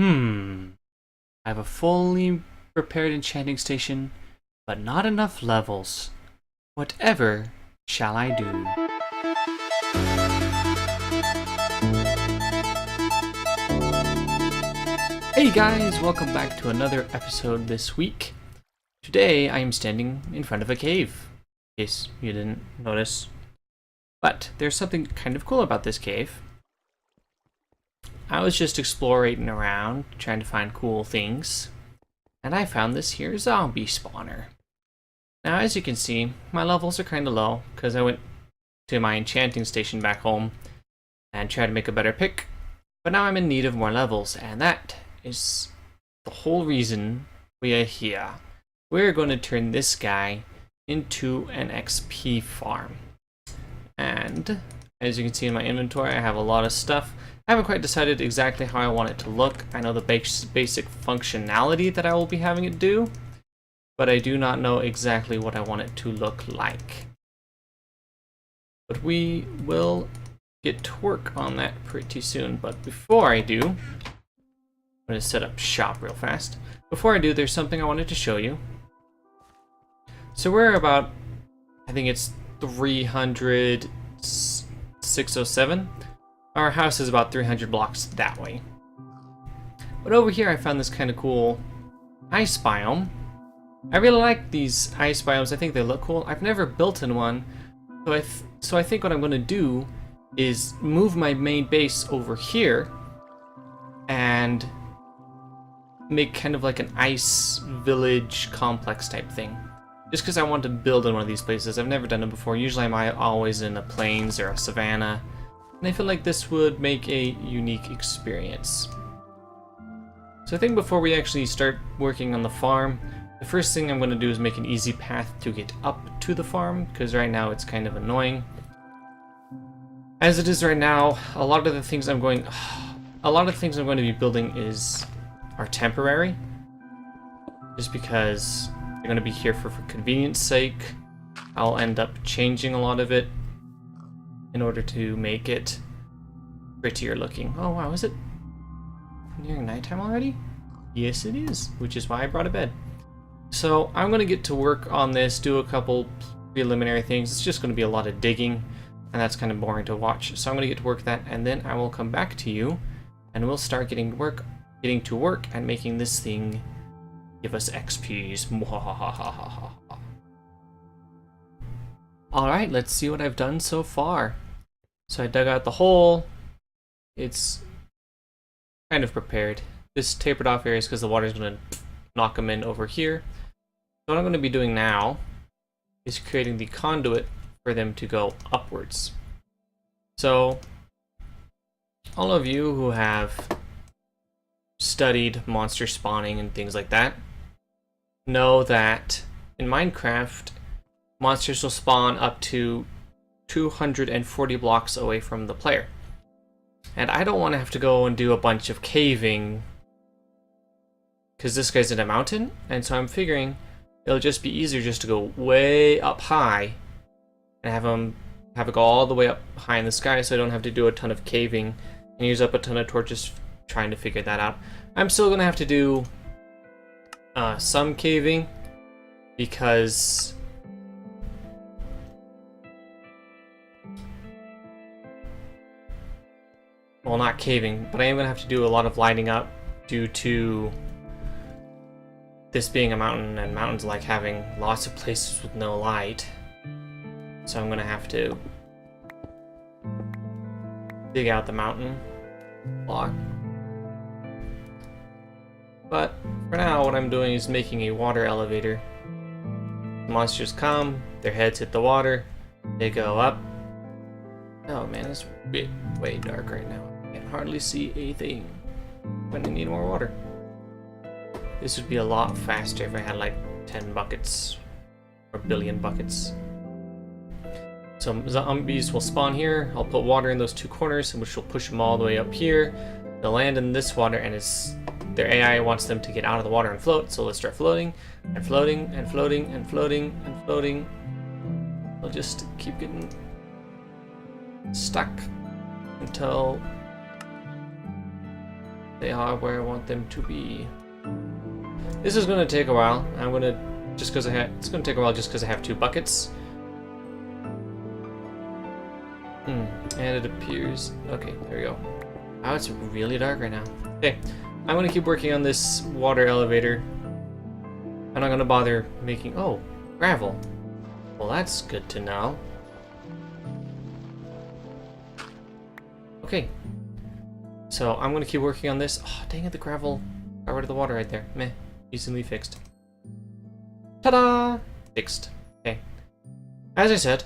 I have a fully prepared enchanting station, but not enough levels. Whatever shall I do? Hey guys, welcome back to another episode this week. Today I am standing in front of a cave, in case you didn't notice. But there's something kind of cool about this cave. I was just exploring around, trying to find cool things, and I found this here zombie spawner. Now, as you can see, my levels are kind of low, because I went to my enchanting station back home and tried to make a better pick, but now I'm in need of more levels, and that is the whole reason we are here. We're going to turn this guy into an XP farm. And as you can see in my inventory, I have a lot of stuff. I haven't quite decided exactly how I want it to look. I know the basic functionality that I will be having it do, but I do not know exactly what I want it to look like. But we will get to work on that pretty soon. But before I do, I'm going to set up shop real fast. Before I do, there's something I wanted to show you. So we're about, I think it's 607. Our house is about 300 blocks that way. But over here I found this kind of cool ice biome. I really like these ice biomes. I think they look cool. I've never built in one, so I think what I'm going to do is move my main base over here and make kind of like an ice village complex type thing. Just because I want to build in one of these places. I've never done it before. Usually I'm always in a plains or a savanna. And I feel like this would make a unique experience. So I think before we actually start working on the farm, the first thing I'm going to do is make an easy path to get up to the farm, because right now it's kind of annoying. As it is right now, a lot of the things I'm going to be building are temporary. Just because they're going to be here for convenience sake. I'll end up changing a lot of it in order to make it prettier looking. Oh wow, is it nearing nighttime already? Yes it is, which is why I brought a bed. So I'm going to get to work on this, do a couple preliminary things. It's just going to be a lot of digging, and that's kind of boring to watch. So I'm going to get to work that, and then I will come back to you, and we'll start getting to work and making this thing give us XPs. Alright, let's see what I've done so far. So I dug out the hole. It's kind of prepared. This tapered off area is because the water's going to knock them in over here. So what I'm going to be doing now is creating the conduit for them to go upwards. So all of you who have studied monster spawning and things like that know that in Minecraft, monsters will spawn up to 240 blocks away from the player. And I don't want to have to go and do a bunch of caving, because this guy's in a mountain, and so I'm figuring it'll just be easier just to go way up high and have it go all the way up high in the sky, so I don't have to do a ton of caving and use up a ton of torches trying to figure that out. I'm still gonna have to do some caving, because well, not caving, but I am gonna have to do a lot of lighting up due to this being a mountain, and mountains like having lots of places with no light. So I'm gonna have to dig out the mountain block. But for now, what I'm doing is making a water elevator. Monsters come, their heads hit the water, they go up. Oh man, it's way dark right now. I can hardly see a thing. When I need more water. This would be a lot faster if I had like 10 buckets or a billion buckets. So zombies will spawn here. I'll put water in those two corners, which will push them all the way up here. They'll land in this water, and their AI wants them to get out of the water and float. So let's start floating and floating and floating and floating and floating. They'll just keep getting stuck until They are where I want them to be. This is gonna take a while. I'm gonna just because it's gonna take a while just because I have 2 buckets. And it appears. Okay, there we go. Oh, it's really dark right now. Okay, I'm gonna keep working on this water elevator. I'm not gonna bother making. Oh, gravel. Well, that's good to know. Okay. So I'm gonna keep working on this. Oh, dang it, the gravel got rid of the water right there. Meh. Easily fixed. Ta-da! Fixed. Okay. As I said,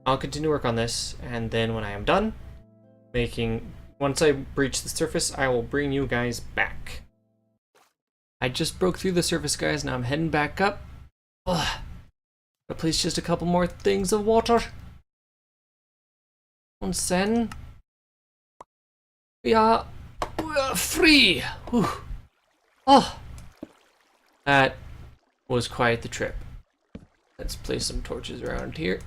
I'll continue work on this, and then when I am done once I breach the surface, I will bring you guys back. I just broke through the surface, guys. Now I'm heading back up. Ugh. I'll place just a couple more things of water. And then we are free. Whew. Oh, that was quite the trip. Let's place some torches around here.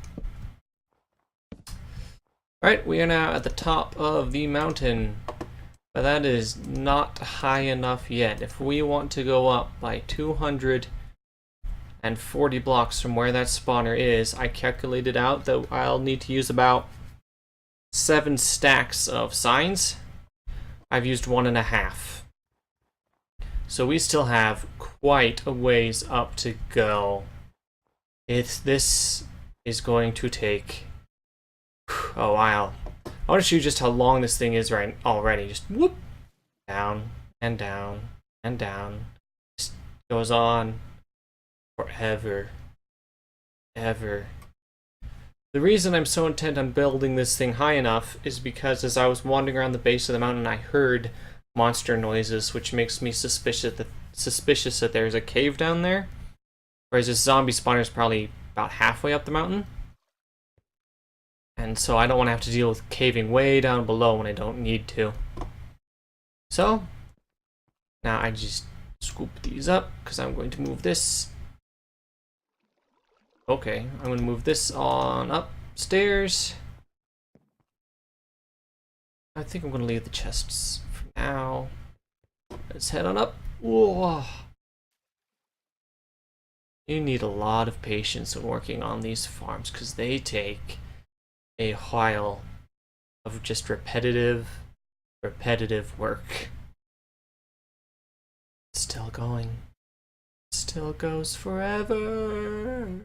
Alright, we are now at the top of the mountain, but that is not high enough yet. If we want to go up by 240 blocks from where that spawner is, I calculated out that I'll need to use about 7 stacks of signs. I've used 1.5. So we still have quite a ways up to go. This is going to take a while. I want to show you just how long this thing is right already. Just whoop, down and down and down. Just goes on forever, ever. The reason I'm so intent on building this thing high enough is because as I was wandering around the base of the mountain, I heard monster noises, which makes me suspicious that there's a cave down there. Whereas this zombie spawner is probably about halfway up the mountain. And so I don't want to have to deal with caving way down below when I don't need to. So, now I just scoop these up, because I'm going to move this. Okay, I'm going to move this on upstairs. I think I'm going to leave the chests for now. Let's head on up. Whoa. You need a lot of patience when working on these farms, because they take a while of just repetitive work. Still going. Still goes forever.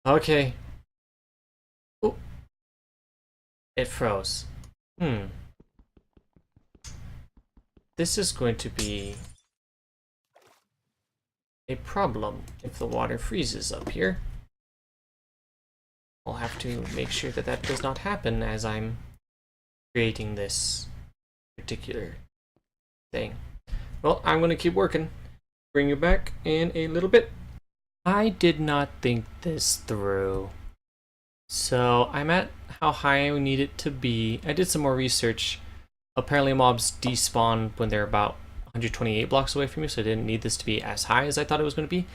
Okay. Oh. It froze. This is going to be a problem if the water freezes up here. I'll have to make sure that that does not happen as I'm creating this particular thing. Well, I'm going to keep working. Bring you back in a little bit. I did not think this through. So I'm at how high I need it to be. I did some more research. Apparently mobs despawn when they're about 128 blocks away from you, so I didn't need this to be as high as I thought it was going to be,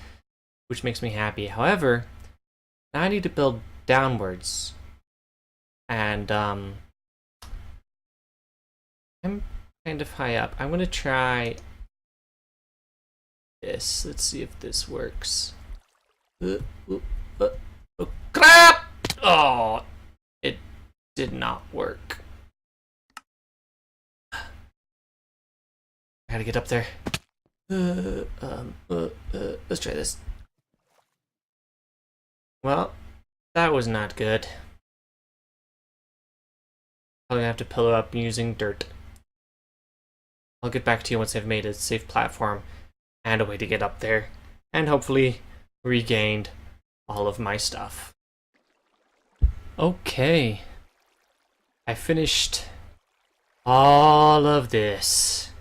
which makes me happy. However, now I need to build downwards, and I'm kind of high up. I'm gonna try this. Let's see if this works. Oh, crap! Oh, it did not work. I gotta get up there. Let's try this. Well, that was not good. Probably have to pillow up using dirt. I'll get back to you once I've made a safe platform and a way to get up there, and hopefully regained all of my stuff. Okay. I finished all of this.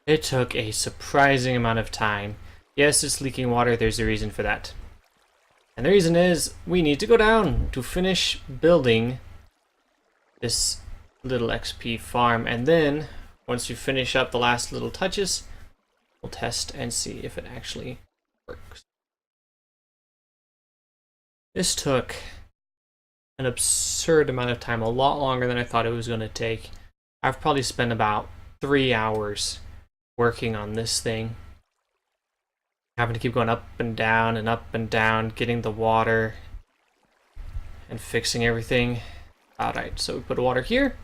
It took a surprising amount of time. Yes, it's leaking water, there's a reason for that. And the reason is, we need to go down to finish building this little XP farm. And then, once we finish up the last little touches, we'll test and see if it actually works. This took an absurd amount of time, a lot longer than I thought it was going to take. I've probably spent about 3 hours working on this thing. Having to keep going up and down, getting the water and fixing everything. Alright, so we put water here.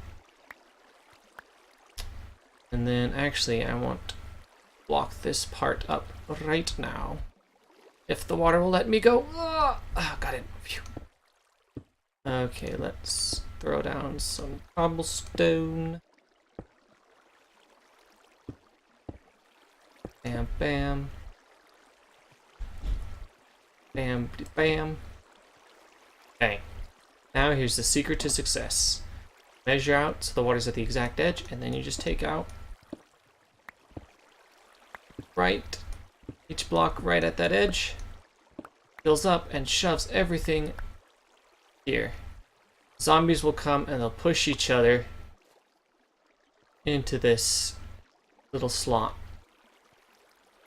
And then actually I want to block this part up right now. If the water will let me go. Oh, got it. Phew. Okay, let's throw down some cobblestone. Bam, bam. Bam, bam. Okay. Now here's the secret to success. Measure out so the water's at the exact edge, and then you just take out right, each block right at that edge, fills up and shoves everything here. Zombies will come and they'll push each other into this little slot.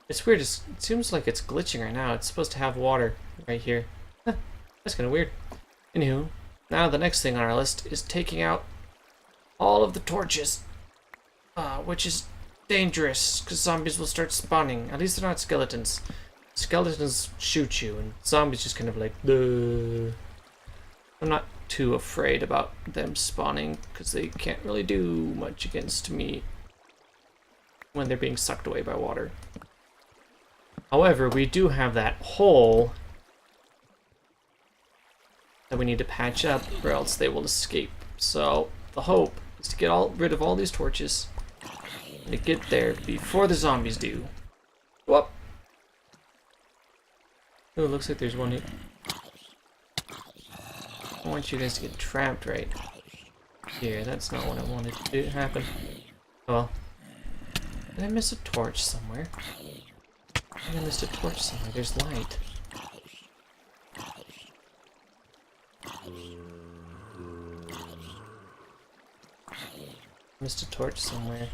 It's weird, it seems like it's glitching right now. It's supposed to have water right here. That's kind of weird. Anywho, now the next thing on our list is taking out all of the torches, which is dangerous because zombies will start spawning. At least they're not skeletons. Skeletons shoot you, and zombies just kind of like, duh. I'm not too afraid about them spawning because they can't really do much against me when they're being sucked away by water. However, we do have that hole that we need to patch up or else they will escape. So the hope is to get rid of all these torches and to get there before the zombies do. Whoop! Oh, it looks like there's one here. I want you guys to get trapped right here. That's not what I wanted to happen. Oh well. Did I miss a torch somewhere? I think I missed a torch somewhere. There's light. Missed a torch somewhere.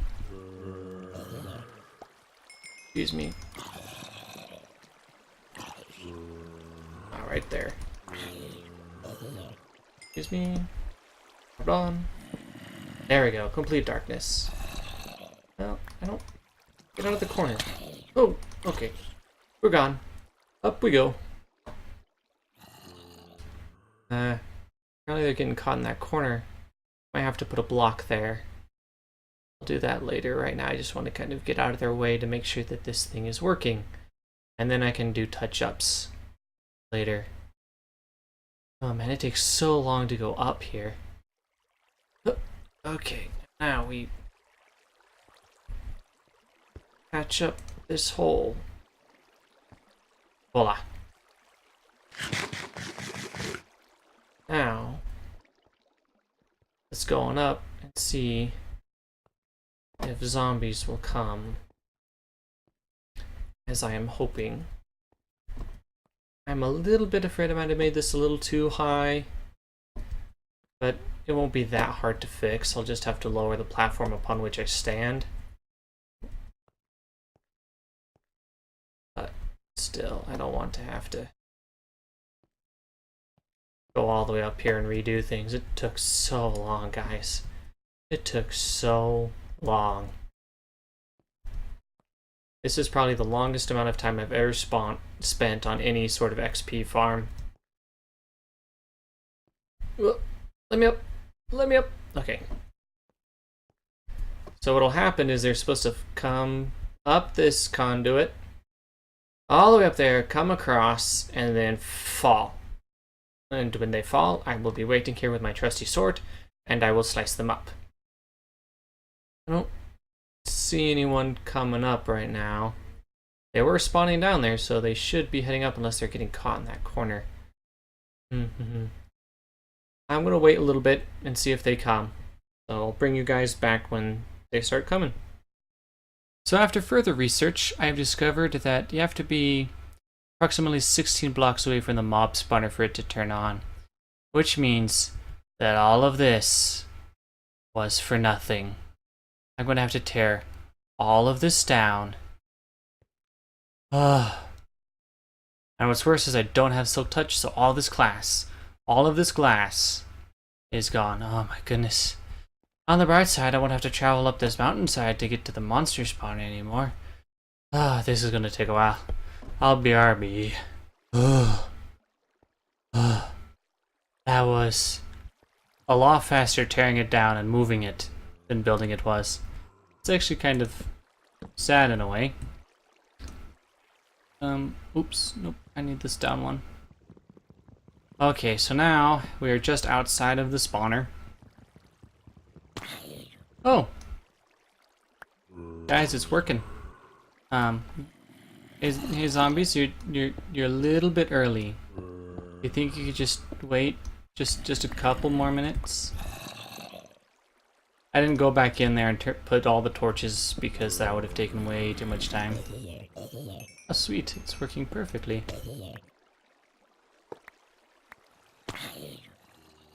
Excuse me. Oh, right there. Excuse me. Hold on. There we go. Complete darkness. Well, I don't... Get out of the corner. Oh, okay. We're gone. Up we go. Apparently they're getting caught in that corner. Might have to put a block there. I'll do that later. Right now I just want to kind of get out of their way to make sure that this thing is working. And then I can do touch-ups later. Oh man, it takes so long to go up here. Okay, now we patch up this hole. Voila. Now, let's go on up and see if zombies will come, as I am hoping. I'm a little bit afraid I might have made this a little too high, but it won't be that hard to fix. I'll just have to lower the platform upon which I stand. But still, I don't want to have to go all the way up here and redo things. It took so long, guys. It took so long. This is probably the longest amount of time I've ever spent on any sort of XP farm. Let me up. Let me up. Okay. So what'll happen is they're supposed to come up this conduit, all the way up there, come across, and then fall. And when they fall, I will be waiting here with my trusty sword, and I will slice them up. I don't see anyone coming up right now. They were spawning down there, so they should be heading up unless they're getting caught in that corner. I'm gonna wait a little bit and see if they come. So I'll bring you guys back when they start coming. So after further research, I have discovered that you have to be approximately 16 blocks away from the mob spawner for it to turn on. Which means that all of this was for nothing. I'm going to have to tear all of this down. And what's worse is I don't have silk touch, so all of this glass is gone. Oh my goodness. On the bright side, I won't have to travel up this mountainside to get to the monster spawn anymore. Ah, this is gonna take a while. I'll be RB. That was a lot faster tearing it down and moving it than building it was. It's actually kind of sad in a way. Oops, nope, I need this down one. Okay, so now we are just outside of the spawner. Oh! Guys, it's working. Hey zombies, you're a little bit early. You think you could just wait just a couple more minutes? I didn't go back in there and put all the torches because that would have taken way too much time. Oh sweet, it's working perfectly.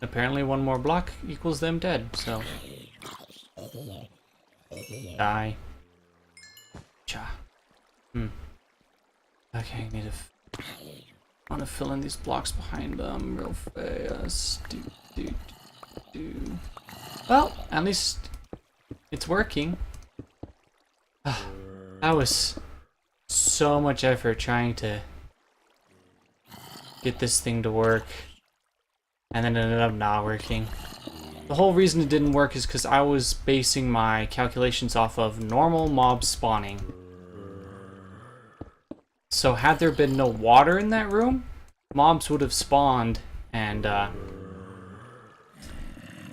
Apparently one more block equals them dead, so... Die. Cha. Okay, I want to fill in these blocks behind them real fast. Well, at least it's working. That was so much effort trying to get this thing to work, and then it ended up not working. The whole reason it didn't work is because I was basing my calculations off of normal mob spawning. So had there been no water in that room, mobs would have spawned and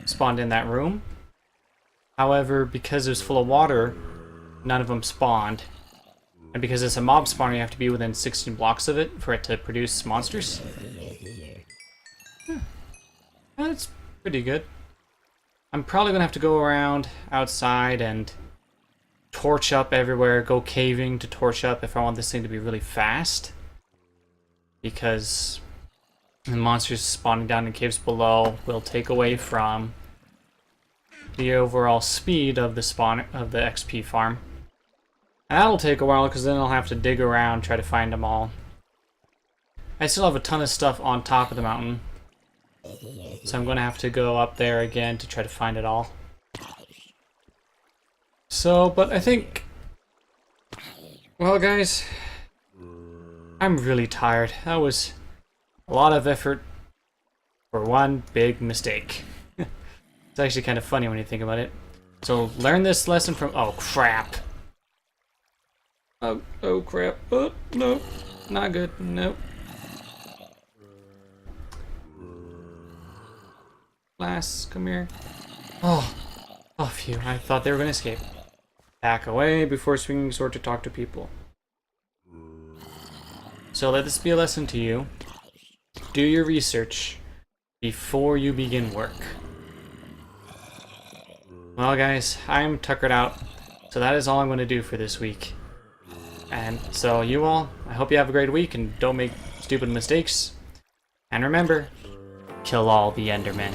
spawned in that room. However, because it was full of water, none of them spawned. And because it's a mob spawner, you have to be within 16 blocks of it for it to produce monsters. That's pretty good. I'm probably gonna have to go around outside and torch up everywhere, go caving to torch up if I want this thing to be really fast. Because the monsters spawning down in caves below will take away from the overall speed of the spawn of the XP farm. And that'll take a while because then I'll have to dig around, try to find them all. I still have a ton of stuff on top of the mountain, so I'm gonna have to go up there again to try to find it all. So, but I think, well guys, I'm really tired. That was a lot of effort for one big mistake. It's actually kind of funny when you think about it. So learn this lesson from, oh crap. Oh crap, oh no, not good, nope. Glass, come here. Oh phew, I thought they were gonna escape. Back away before swinging sword to talk to people. So let this be a lesson to you. Do your research before you begin work. Well guys, I'm tuckered out, so that is all I'm going to do for this week. And so you all, I hope you have a great week and don't make stupid mistakes. And remember, kill all the Endermen.